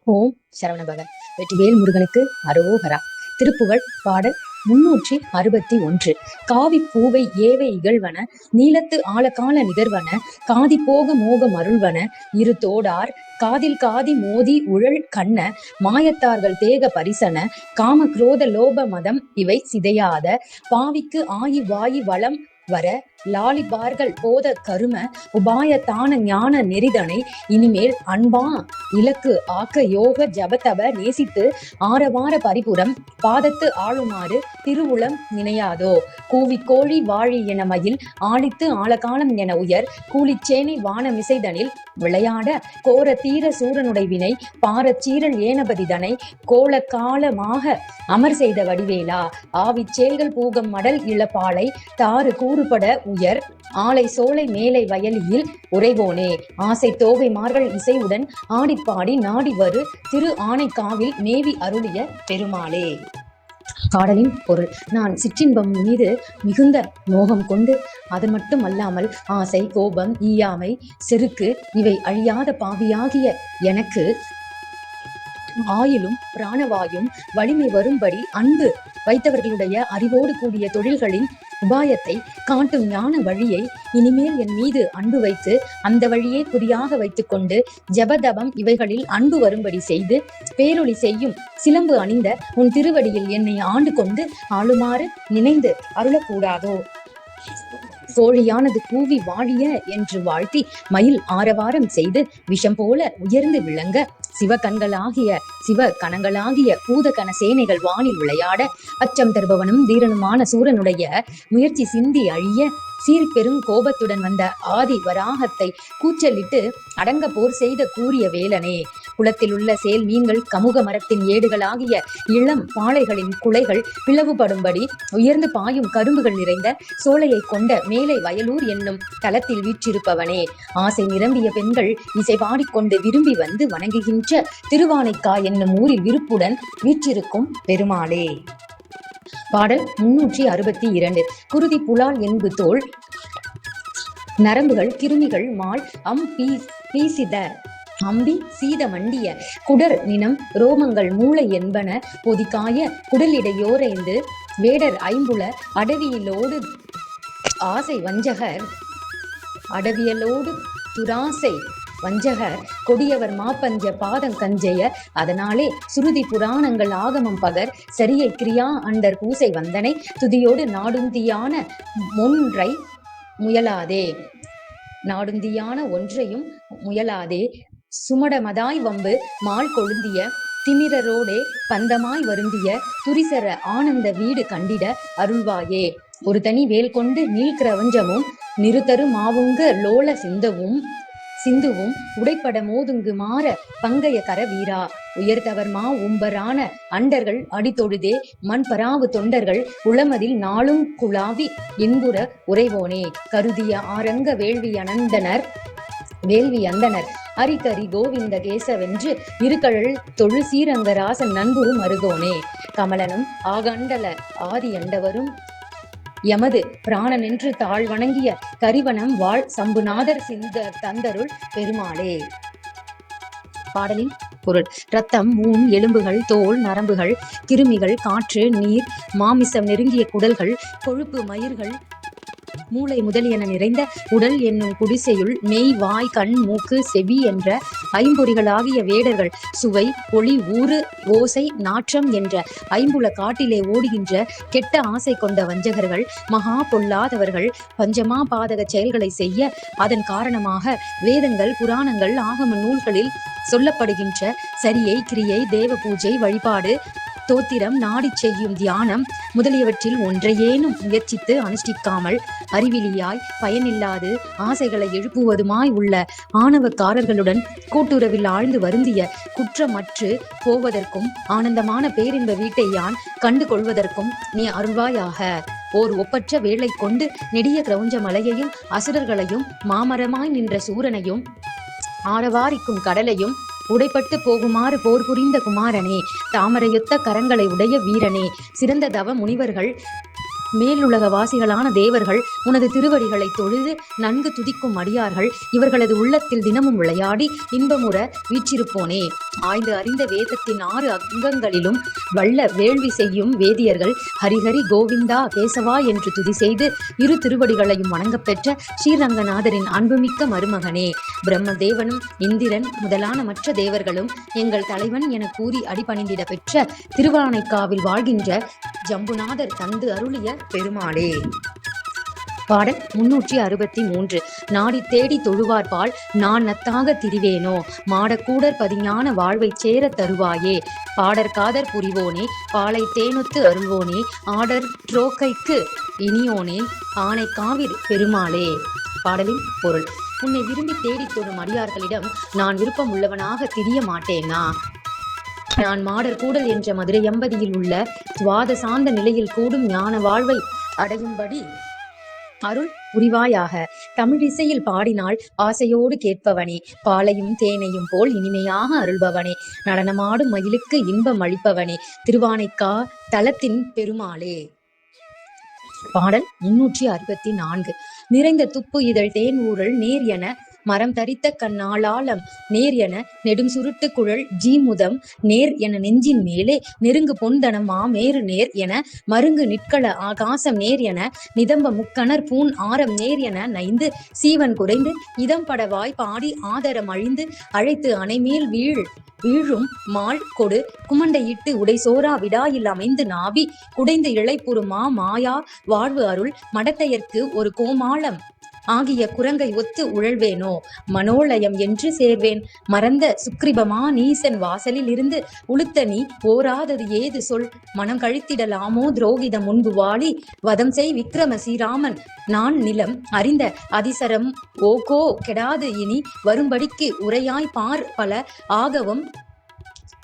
ஓம் சரவணபவ. வெற்றிவேல் முருகனுக்கு அரோகரா. திருப்புகழ் பாடல் 361. காவி பூவை ஏவை இகழ்வன நீலத்து ஆழகால நிகழ்வன காதி போக மோக மருள்வன இரு தோடார் காதில் காதி மோதி உழல் கண்ண மாயத்தார்கள் தேக பரிசன காம குரோத லோப மதம் இவை சிதையாத பாவிக்கு ஆயி வாயி வளம் வர லாலிபார்கள் போத கரும உபாய தான ஞான நெறிதனை இனிமேல் அன்பா இலக்கு ஆக்க யோக ஜபத்தப நேசித்து ஆரவார பரிபுரம் பாதத்து ஆளுமாறு திருவுளம் நினையாதோ கூவிக்கோழி வாழி என மயில் ஆழித்து ஆழகாலம் என உயர் கூலிச்சேனை வானமிசைதனில் விளையாட கோர தீர சூரனுடை வினை பாரச்சீரல் ஏனபதிதனை கோல காலமாக அமர் செய்த வடிவேலா ஆவிச்சேல்கள் பூகம் மடல் இளப்பாலை தாறு கூறுபட உயர் ஆலை சோலை மேலை வயலியில் உறைவோனே ஆசை தோகை மார்கள் இசையுடன் ஆடிப்பாடி நாடி வரு திரு ஆனைக்காவில் மேவி அருளிய பெருமாளே. பாடலின் பொருள்: நான் சிற்றின்பம் மீது மிகுந்த மோகம் கொண்டு அது மட்டும் அல்லாமல் ஆசை, கோபம், ஈயாமை, செருக்கு இவை அழியாத பாவியாகிய எனக்கு ஆயிலும் பிராணவாயும் வலிமை வரும்படி அன்பு வைத்தவர்களுடைய அறிவோடு கூடிய தொழில்களின் உபாயத்தை காட்டும் ஞான வழியை இனிமேல் என் மீது அன்பு வைத்து அந்த வழியே குறியாக வைத்துக்கொண்டு ஜபதபம் இவைகளில் அன்பு வரும்படி செய்து பேரொளி செய்யும் சிலம்பு அணிந்த உன் திருவடியில் என்னை ஆண்டு கொண்டு ஆளுமாறு நினைந்து அருளக்கூடாதோ? கோழியானது கூவி வாழிய என்று வாழ்த்தி மயில் ஆரவாரம் செய்து விஷம் போல உயர்ந்து விளங்க சிவ கணங்களாகிய பூதகண சேனைகள் வானில் விளையாட அச்சம் தருபவனும் தீரனுமான சூரனுடைய முயற்சி சிந்தி அழிய சீர்பெரும் கோபத்துடன் வந்த ஆதி வராகத்தை கூச்சலிட்டு அடங்க போர் செய்த கூறிய வேலனே, குளத்தில் உள்ள சேல் மீன்கள் கமுக மரத்தின் ஏடுகளாகிய இளம் பாளைகளின் குலைகள் பிளவுபடும்படி உயர்ந்து பாயும் கரும்புகள் நிறைந்த சோலையை கொண்ட மேலை வயலூர் என்னும் தலத்தில் வீற்றிருப்பவனே, ஆசை நிரம்பிய பெண்கள் இசை பாடிக்கொண்டு விரும்பி வந்து வணங்குகின்ற திருவானைக்கா என்னும் ஊரில் விருப்புடன் வீற்றிருக்கும் பெருமாளே. பாடல் 362. குருதி புலால் என்பு தோல் நரம்புகள் கிருமிகள் மால் பீசித அம்பி சீத மண்டிய குடர் நினம் ரோமங்கள் மூளை என்பன பொதிக்காய குடலிடையோரைந்து வேடர் ஐம்புல அடவியலோடு ஆசை வஞ்சகர் அடவியலோடு துராசை வஞ்சகர் கொடியவர் மாப்பஞ்ச பாதங்கஞ்செய அதனாலே சுருதி புராணங்கள் ஆகமம் பகர் சரியை கிரியா அண்டர் பூசை வந்தனை துதியோடு நாடுந்தியான ஒன்றையும் முயலாதே சுமடமதாய் வம்பு மால் கொழுந்திய திமிரரோடே பந்தமாய் வருந்திய துரிசர ஆனந்த வீடு கண்டிட அருள்வாயே. ஒரு தனி வேல் கொண்டு நீள்கிரவஞ்சமும் நிறுத்தரு மாவுங்க லோல சிந்துவும் உடைப்பட மோதுங்கு மாற பங்கைய கர வீரா உயர்த்தவர் மா உம்பரான அண்டர்கள் அடித்தொழுதே மண் பராவு தொண்டர்கள் உளமதில் நாளும் குழாவி இன்புற உறைவோனே கருதிய ஆரங்க வேள்வி அந்தனர் அரிகரி கோவிந்த கேசவென்று இருக்கழல் தொழு சீரங்க ராசன் நண்புறு மருகோனே கமலனும் ஆகண்டல ஆதி அண்டவரும் எமது பிராணனென்று தாழ் வணங்கிய கரிவனம் வாழ் சம்புநாதர் தந்தருள் பெருமாளே. பாடலின் பொருள்: இரத்தம், ஊன், எலும்புகள், தோல், நரம்புகள், கிருமிகள், காற்று, நீர், மாமிசம் நெருங்கிய குடல்கள், கொழுப்பு மயிர்கள், மூளை முதலியன நிறைந்த உடல் என்னும் குடிசையுள் மெய், வாய், கண், மூக்கு, செவி என்ற ஐம்பொறிகளாகிய வேடர்கள் சுவை, ஒளி, ஊறு, ஓசை, நாற்றம் என்ற ஐம்புல காட்டிலே ஓடுகின்ற கெட்ட ஆசை கொண்ட வஞ்சகர்கள், மகா பொல்லாதவர்கள், பஞ்சமா பாதக செயல்களை செய்ய அதன் காரணமாக வேதங்கள், புராணங்கள், ஆகம நூல்களில் சொல்லப்படுகின்ற சரியை, கிரியை, தேவ பூஜை, வழிபாடு, தோத்திரம், நாடி செய்யும் தியானம் முதலியவற்றில் ஒன்றையேனும் முயற்சித்து அனுஷ்டிக்காமல் அறிவிலியாய் பயனில்லாது ஆசைகளை எழுப்புவதுமாய் உள்ள ஆணவக்காரர்களுடன் கூட்டுறவில் ஆழ்ந்து வருந்திய குற்றமற்று போவதற்கும் ஆனந்தமான பேரின்ப வீட்டை யான் கண்டு கொள்வதற்கும் நீ அருள்வாயாக. ஓர் ஒப்பற்ற வேளை கொண்டு நெடிய கிரௌஞ்ச மலையையும் அசுரர்களையும் மாமரமாய் நின்ற சூரனையும் ஆரவாரிக்கும் கடலையும் உடைப்பட்டு போகுமாறு போர் புரிந்த குமாரனே தாமரையொத்த கரங்களை உடைய வீரனே சிறந்த தவ முனிவர்கள் மேலுலக வாசிகளான தேவர்கள் உனது திருவடிகளை தொழுது நன்கு துதிக்கும் அடியார்கள் இவர்களது உள்ளத்தில் தினமும் விளையாடி இன்பமுற வீற்றிருப்போனே. ஆய்ந்து அறிந்த வேதத்தின் 6 அங்கங்களிலும் வல்ல வேள்வி செய்யும் வேதியர்கள் ஹரிஹரி கோவிந்தா கேசவா என்று துதி செய்து இரு திருவடிகளையும் வணங்கப் பெற்ற ஸ்ரீரங்கநாதரின் அன்புமிக்க மருமகனே. பிரம்மதேவனும் இந்திரன் முதலான மற்ற தேவர்களும் எங்கள் தலைவன் என கூறி அடிபணிந்திட பெற்ற திருவானைக்காவில் வாழ்கின்ற ஜம்புநாதர் தந்து அருளிய பெருமாளே. பாடல் 363. நாடி தேடி தொழுவார்பால் நான் நத்தாக திரிவேனோ மாடக்கூடர் பதிஞான வாழ்வைச் சேர தருவாயே. பாடற் காதர் புரிவோனே பாலை தேனொத்து அருள்வோனே ஆடர் ட்ரோக்கைக்கு இனியோனே ஆனை காவிர் பெருமாளே. பாடலின் பொருள்: உன்னை விரும்பி தேடி தொடும் அடியார்களிடம் நான் விருப்பம் உள்ளவனாக திரிய மாட்டேனா? நான் மாடர் கூடல் என்ற மதுரை எம்பதியில் உள்ள துவாத சாந்த நிலையில் கூடும் ஞான வாழ்வை அடையும்படி அருள் புரிவாயாக. தமிழிசையில் பாடினால் ஆசையோடு கேட்பவனே, பாலையும் தேனையும் போல் இனிமையாக அருள்பவனே, நடனமாடும் மயிலுக்கு இன்பம் அளிப்பவனே, திருவானைக்கா தலத்தின் பெருமாளே. பாடல் 364. நிறைந்த துப்பு இதழ் தேன் ஊரல் நேர் என மரம் தரித்த கண்ணாளாலம் நேர் என நெடும் சுருட்டு குழல் ஜீமுதம் நேர் என நெஞ்சின் மேலே நெருங்கு பொன்தனம் மாமேறு நேர் என மருங்கு நிற்கள ஆகாசம் நேர் என நிதம்ப முக்கணர் பூன் ஆரம் நேர் என நைந்து சீவன் குறைந்து இதம்பட வாய் பாடி ஆதரம் அழிந்து அழைத்து அணைமேல் வீழும் மால் கொடு குமண்டையிட்டு உடை சோரா விடாயில் அமைந்து நாவி குடைந்து இழைப்புறு மாயா வாழ்வு அருள் மடத்தையர்க்கு ஒரு கோமாளம் ஆகிய குரங்கை ஒத்து உழல்வேனோ மனோலயம் என்று சேர்வேன். மறந்த சுக்ரிபமா நீசன் வாசலில் இருந்து உளுத்த நீ ஓராதது ஏது சொல் மனம் கழித்திடலாமோ துரோகிதம் முன்பு வாழி வதம் செய் விக்ரம ஸ்ரீராமன் நான் நிலம் அறிந்த அதிசரம் ஓகோ கெடாது இனி வரும்படிக்கு உரையாய் பார் பல ஆகவும்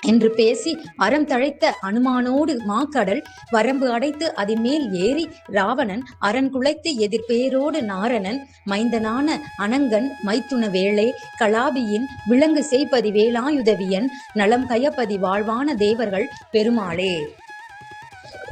என்று பேசி அறம் தழைத்த அனுமானோடு மாக்கடல் வரம்பு அடைத்து அதன் மேல் ஏறி ராவணன் அரண் குலைத்து எதிர்பேரோடு நாரணன் மைந்தனான அனங்கன் மைத்துன வேளே கலாபியின் விலங்கு செய்பதி வேலாயுதவியன் நலம் கயப்பதி வாழ்வான தேவர்கள் பெருமாளே.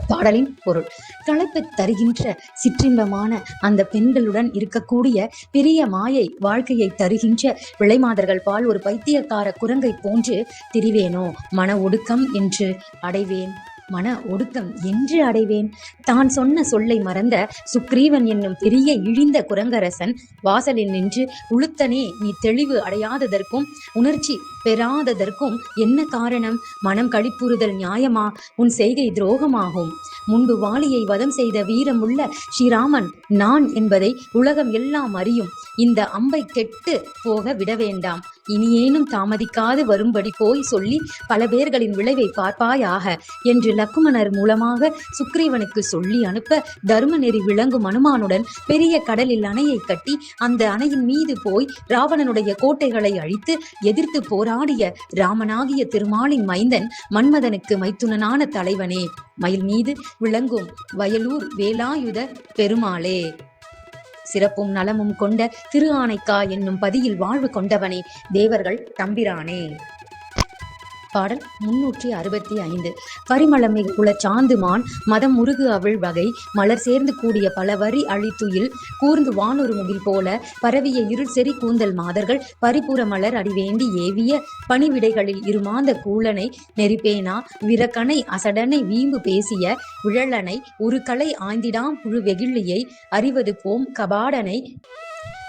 பாடலின் பொருள்: களைப்பு தருகின்ற சிற்றின்பமான அந்த பெண்களுடன் இருக்கக்கூடிய பெரிய மாயை வாழ்க்கையை தருகின்ற விளைமாதர்கள் பால் ஒரு பைத்தியக்கார குரங்கை போன்று திரிவேனோ மன ஒடுக்கம் என்று அடைவேன். மன ஒடுக்கம் என்று அடைவேன். தான் சொன்ன சொல்லை மறந்த சுக்ரீவன் என்னும் பெரிய இழிந்த குரங்கரசன் வாசலில் நின்று உளுத்தனே நீ தெளிவு அடையாததற்கும் உணர்ச்சி பெறாததற்கும் என்ன காரணம்? மனம் கழிப்புறுதல் நியாயமா? உன் செய்கை துரோகமாகும். முன்பு வாலியை வதம் செய்த வீரமுள்ள ஸ்ரீராமன் நான் என்பதை உலகம் எல்லாம் அறியும். இந்த அம்பை கெட்டு போக விட வேண்டாம். இனியேனும் தாமதிக்காது வரும்படி போய் சொல்லி பல பேர்களின் விளைவை பார்ப்பாயாக என்று லக்குமணர் மூலமாக சுக்ரீவனுக்கு சொல்லி அனுப்ப தர்ம நெறி விளங்கும் அனுமானுடன் பெரிய கடலில் அணையை கட்டி அந்த அணையின் மீது போய் ராவணனுடைய கோட்டைகளை அழித்து எதிர்த்து போராடிய ராமனாகிய திருமாலின் மைந்தன் மன்மதனுக்கு மைத்துனனான தலைவனே, மயில் மீது விளங்கும் வயலூர் வேலாயுத பெருமாளே. சிறப்பும் நலமும் கொண்ட திரு ஆனைக்கா என்னும் பதியில் வாழ்வு கொண்டவனே, தேவர்கள் தம்பிரானே. பாடல் 365. பரிமளமிகு குல சாந்துமான் மதம் முருகு அவள் வகை மலர் சேர்ந்து கூடிய பல வரி அழித்துயில் கூர்ந்து வானொரு முகில் போல பரவிய இருள் செறி கூந்தல் மாதர்கள் பரிபுற மலர் அடிவேண்டி ஏவிய பணிவிடைகளில் இருமாந்த கூலனை நெறிப்பேனா விரக்கனை அசடனை வீம்பு பேசிய விழலனை உருக்களை ஆய்ந்திடாம் புழு வெகிழியை அறிவது போம் கபாடனை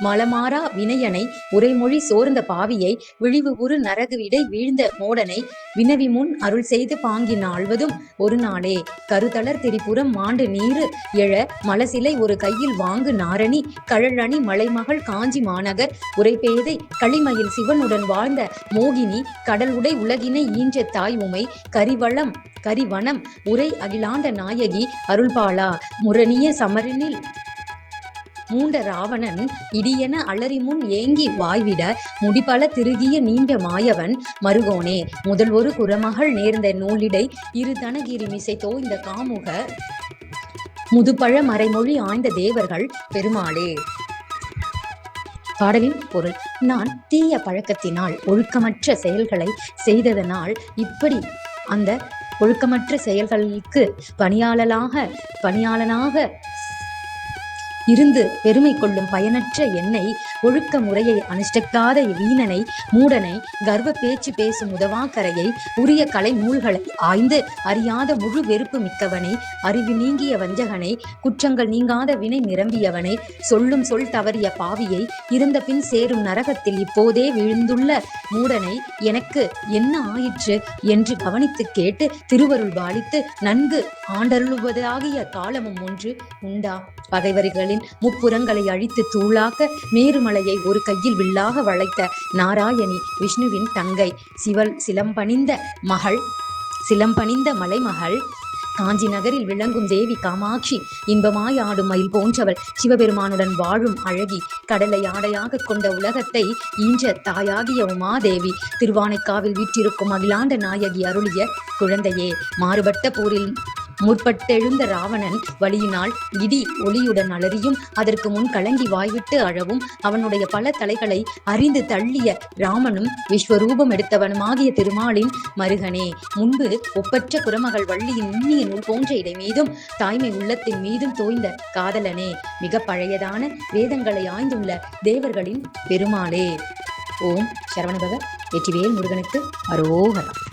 மலமாறா வினயனை உரைமொழி சோர்ந்த பாவியை விழிவு உரு நரகு விடை வீழ்ந்த மோடனை வினவி முன் அருள் செய்து பாங்கி நாள்வதும் ஒரு நாளே. கருதளர் திரிபுரம் மாண்டு நீரு எழ மலசிலை ஒரு கையில் வாங்கு நாரணி கழலணி மலைமகள் காஞ்சி மாநகர் உரைபேதை களிமயில் சிவனுடன் வாழ்ந்த மோகினி கடல் உடை உலகினை ஈன்ற தாய் உமை கரிவனம் உரை அகிலாண்ட நாயகி அருள்பாலா முரணிய சமரனில் மூண்ட ராவணன் இடியென அலறிமுன் ஏங்கி வாய்விட முடிபல திருகிய நீண்ட மாயவன் மருகோனே. முதல் ஒரு குரமகள் நேர்ந்த நூலிடை இரு தனகிரி மிசை தோய்ந்த காமுக முதுபழ மறைமொழி ஆய்ந்த தேவர்கள் பெருமாளே. பாடலின் பொருள்: நான் தீய பழக்கத்தினால் ஒழுக்கமற்ற செயல்களை செய்ததனால் இப்படி அந்த ஒழுக்கமற்ற செயல்களுக்கு பணியாளனாக இருந்து பெருமை கொள்ளும் பயனற்ற என்னை, ஒழுக்க முறையை அனுஷ்டிக்காத வீணனை, மூடனை, கர்வ பேச்சு பேசும் உதவாக்கரையை, உரிய கலை நூல்களை ஆய்ந்து அறியாத முழு வெறுப்பு மிக்கவனை, அறிவு நீங்கிய வஞ்சகனை, குற்றங்கள் நீங்காத வினை நிரம்பியவனை, சொல்லும் சொல் தவறிய பாவியை, இருந்த பின் சேரும் நரகத்தில் இப்போதே விழுந்துள்ள மூடனை, எனக்கு என்ன ஆயிற்று என்று கவனித்து கேட்டு திருவருள் பாலித்து நன்கு ஆண்டருளுவதாகிய காலமும் ஒன்று உண்டா? பகைவர்களின் முப்புறங்களை அழித்து தூளாக்க மேருமலையை ஒரு கையில் வில்லாக வளைத்த நாராயணி, விஷ்ணுவின் தங்கை, சிலம்பணிந்த மலைமகள், காஞ்சி நகரில் விளங்கும் தேவி காமாட்சி, இன்பமாய் ஆடும் மயில் போன்றவள், சிவபெருமானுடன் வாழும் அழகி, கடலை ஆடையாக கொண்ட உலகத்தை ஈன்ற தாயாகிய உமாதேவி, திருவானைக்காவில் வீற்றிருக்கும் அகிலாண்ட நாயகி அருளிய குழந்தையே, மாறுபட்ட போரில் முற்பட்டெழுந்த ராவணன் வலியினால் இடி ஒளியுடன் அலறியும், அதற்கு முன் கலங்கி வாய்விட்டு அழவும், அவனுடைய பல தலைகளை அறிந்து தள்ளிய ராமனும் விஸ்வரூபம் எடுத்தவனுமாகிய திருமாலின் மருகனே, முன்பு ஒப்பற்ற குரமகள் வள்ளியின் நுண்ணிய நூல் போன்ற இடை மீதும் தாய்மை உள்ளத்தின் மீதும் தோய்ந்த காதலனே, மிக பழையதான வேதங்களை ஆய்ந்துள்ள தேவர்களின் பெருமாளே. ஓம் சரவணபவ. வெற்றிவேல் முருகனுக்கு அரோகரா.